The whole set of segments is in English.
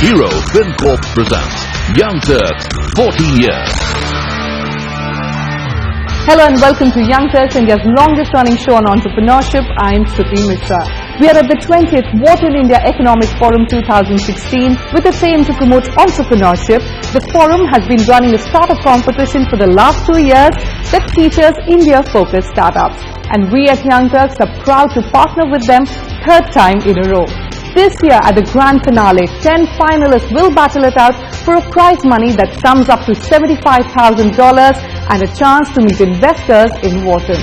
Hero FinCorp presents Young Turks 14 Years. Hello and welcome to Young Turks, India's longest running show on entrepreneurship. I am Shruti Mishra. We are at the 20th Wharton India Economic Forum 2016 with the aim to promote entrepreneurship. The forum has been running a startup competition for the last 2 years that features India-focused startups. And we at Young Turks are proud to partner with them third time in a row. This year at the grand finale, 10 finalists will battle it out for a prize money that sums up to $75,000 and a chance to meet investors in Wharton.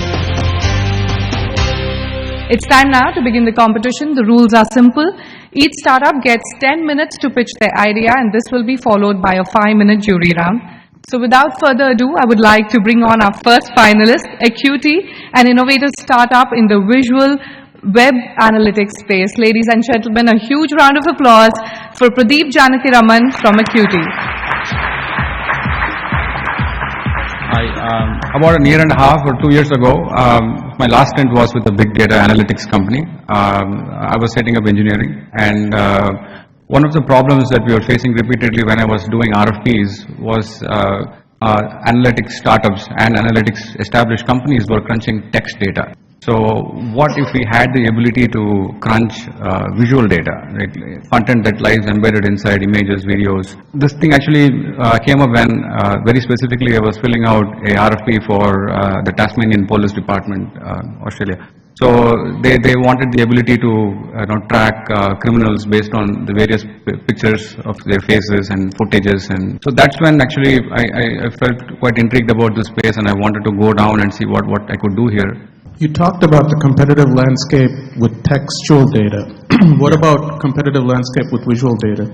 It's time now to begin the competition. The rules are simple. Each startup gets 10 minutes to pitch their idea, and this will be followed by a 5-minute jury round. So without further ado, I would like to bring on our first finalist, Acuity, an innovative startup in the visual web analytics space. Ladies and gentlemen, a huge round of applause for Pradeep Janakiraman from Acuity. About a year and a half or 2 years ago, my last stint was with a big data analytics company. I was setting up engineering, and one of the problems that we were facing repeatedly when I was doing RFPs was analytics startups and analytics established companies were crunching text data. So what if we had the ability to crunch visual data, right? Content that lies embedded inside images, videos. This thing actually came up when very specifically I was filling out a RFP for the Tasmanian Police Department, Australia. So they wanted the ability to track criminals based on the various pictures of their faces and footages, and so that's when actually I felt quite intrigued about this space, and I wanted to go down and see what I could do here. You talked about the competitive landscape with textual data. What about competitive landscape with visual data?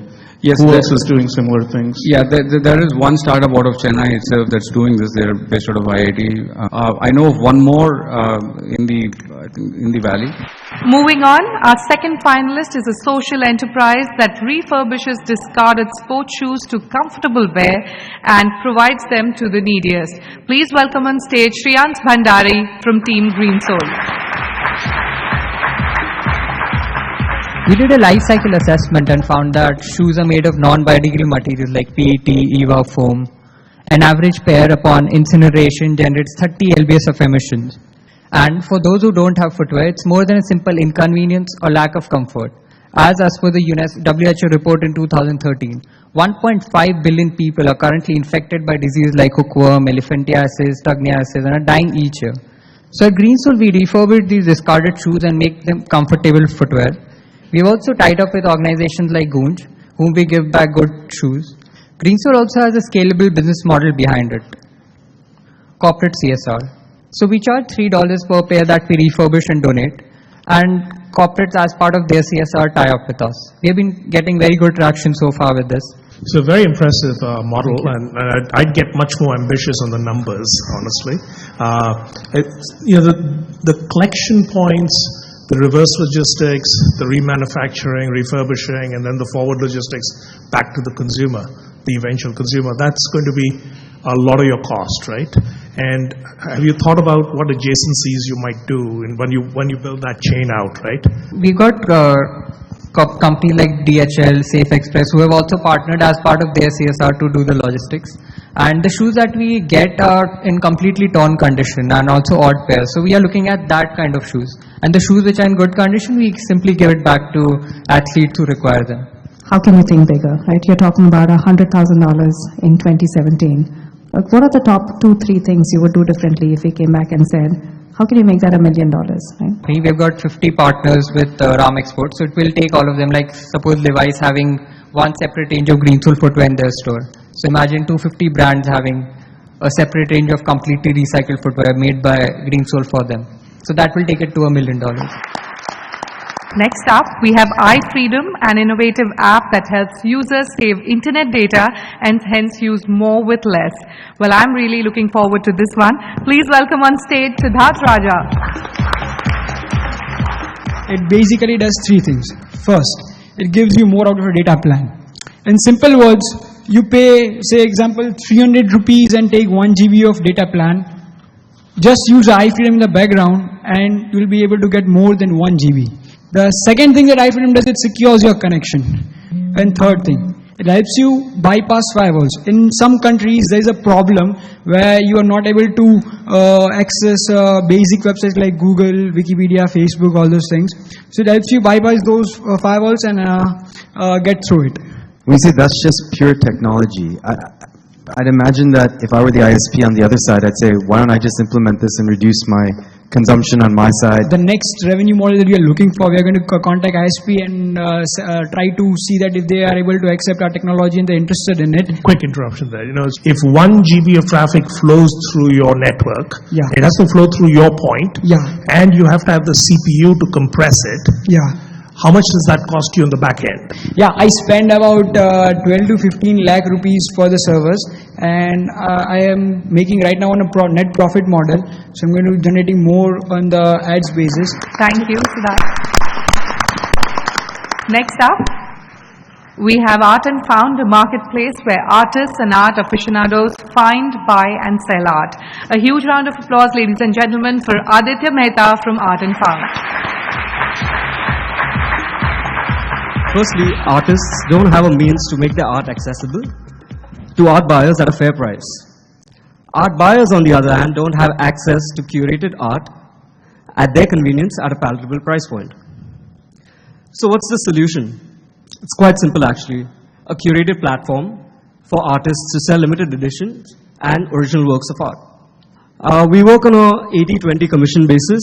Yes, who else is doing similar things? Yeah, there is one startup out of Chennai itself that's doing this. They're based out of IIT. I know of one more in the valley. Moving on, our second finalist is a social enterprise that refurbishes discarded sports shoes to comfortable wear and provides them to the neediest. Please welcome on stage Shriyans Bhandari from Team Green Soul. We did a life cycle assessment and found that shoes are made of non-biodegradable materials like PET, EVA, foam. An average pair upon incineration generates 30 lbs of emissions. And for those who don't have footwear, it's more than a simple inconvenience or lack of comfort. As per the WHO report in 2013, 1.5 billion people are currently infected by diseases like hookworm, elephantiasis, tugniasis, and are dying each year. So at Green Soul, we refurbish these discarded shoes and make them comfortable footwear. We've also tied up with organizations like Goonj, whom we give back good shoes. Green Soul also has a scalable business model behind it. Corporate CSR. So we charge $3 per pair that we refurbish and donate, and corporates as part of their CSR tie up with us. We have been getting very good traction so far with this. It's a very impressive model, and I'd get much more ambitious on the numbers, honestly. The collection points, the reverse logistics, the remanufacturing, refurbishing, and then the forward logistics back to the consumer, the eventual consumer. That's going to be a lot of your cost, right? And have you thought about what adjacencies you might do when you build that chain out, right? We got companies like DHL, Safe Express, who have also partnered as part of their CSR to do the logistics. And the shoes that we get are in completely torn condition and also odd pairs. So we are looking at that kind of shoes. And the shoes which are in good condition, we simply give it back to athletes who require them. How can you think bigger, right? You're talking about $100,000 in 2017. Like, what are the top 2-3 things you would do differently if we came back and said, how can you make that $1 million, right? We've got 50 partners with Ram Export, so it will take all of them. Like suppose Levi's having one separate range of Green Soul footwear in their store. So imagine 250 brands having a separate range of completely recycled footwear made by Green Soul for them. So that will take it to $1 million. Next up, we have iFreedom, an innovative app that helps users save internet data and hence use more with less. Well, I'm really looking forward to this one. Please welcome on stage Siddharth Raja. It basically does 3 things. First, it gives you more out of a data plan. In simple words, you pay, say example, 300 rupees and take 1 GB of data plan. Just use iFreedom in the background and you'll be able to get more than 1 GB. The second thing that iFreedom does, it secures your connection. And third thing, It helps you bypass firewalls. In some countries, there is a problem where you are not able to access basic websites like Google, Wikipedia, Facebook, all those things. So it helps you bypass those firewalls and get through it. We say that's just pure technology. I'd imagine that if I were the ISP on the other side, I'd say, why don't I just implement this and reduce my consumption on my side? The next revenue model that we are looking for, we are going to contact ISP and try to see that if they are able to accept our technology and they're interested in it. Quick interruption there. If 1 GB of traffic flows through your network, it has to flow through your point, and you have to have the CPU to compress it. How much does that cost you on the back end? I spend about 12 to 15 lakh rupees for the servers, and I am making right now on a net profit model, so I'm going to be generating more on the ads basis. Thank you for that. Next up, we have Art and Found, a marketplace where artists and art aficionados find, buy and sell art. A huge round of applause, ladies and gentlemen, for Aditya Mehta from Art and Found. Firstly, artists don't have a means to make their art accessible to art buyers at a fair price. Art buyers, on the other hand, don't have access to curated art at their convenience at a palatable price point. So what's the solution? It's quite simple actually. A curated platform for artists to sell limited editions and original works of art. We work on a 80-20 commission basis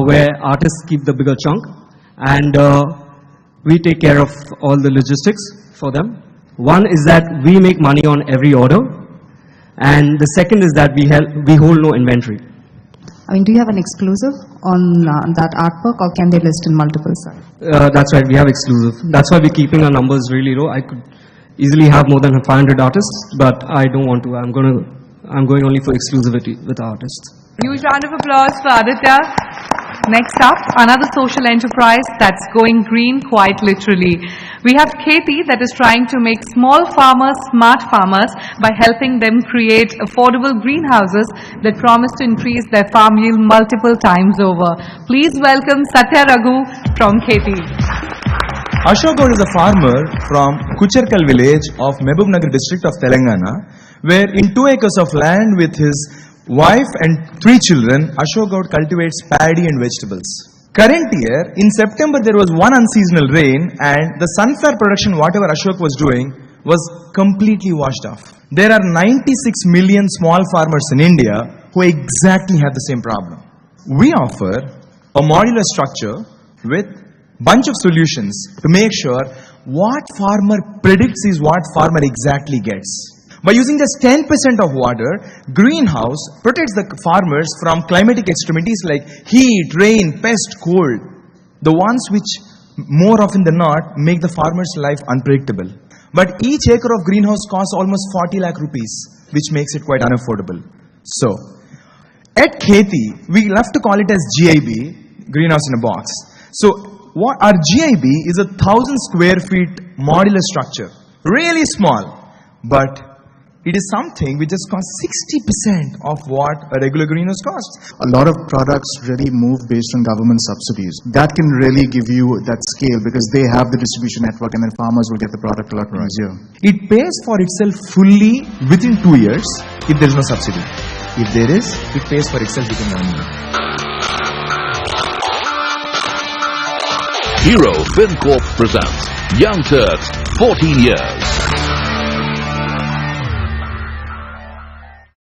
where artists keep the bigger chunk, and we take care of all the logistics for them. One is that we make money on every order, and the second is that we hold no inventory. Do you have an exclusive on that artwork, or can they list in multiple sites? That's right, we have exclusive. That's why we're keeping our numbers really low. I could easily have more than 500 artists, but I don't want to. I'm going only for exclusivity with artists. Huge round of applause for Aditya. Next up, another social enterprise that's going green quite literally. We have Katie that is trying to make small farmers smart farmers by helping them create affordable greenhouses that promise to increase their farm yield multiple times over. Please welcome Satya Raghu from Katie. Ashok Gaud is a farmer from Kucherkal village of Mehbubnagar district of Telangana, where in 2 acres of land with his wife and 3 children, Ashok Gaud cultivates paddy and vegetables. Current year, in September, there was one unseasonal rain, and the sunflower production, whatever Ashok was doing, was completely washed off. There are 96 million small farmers in India who exactly have the same problem. We offer a modular structure with bunch of solutions to make sure what farmer predicts is what farmer exactly gets. By using just 10% of water, greenhouse protects the farmers from climatic extremities like heat, rain, pest, cold. The ones which more often than not make the farmer's life unpredictable. But each acre of greenhouse costs almost 40 lakh rupees, which makes it quite unaffordable. So, at Kheti, we love to call it as GIB, greenhouse in a box. So, our GIB is a 1,000 square feet modular structure. Really small, but it is something which just costs 60% of what a regular greenhouse costs. A lot of products really move based on government subsidies. That can really give you that scale because they have the distribution network, and then farmers will get the product a lot easier. It pays for itself fully within 2 years if there is no subsidy. If there is, it pays for itself within 1 year. Hero FinCorp presents Young Turks 14 Years.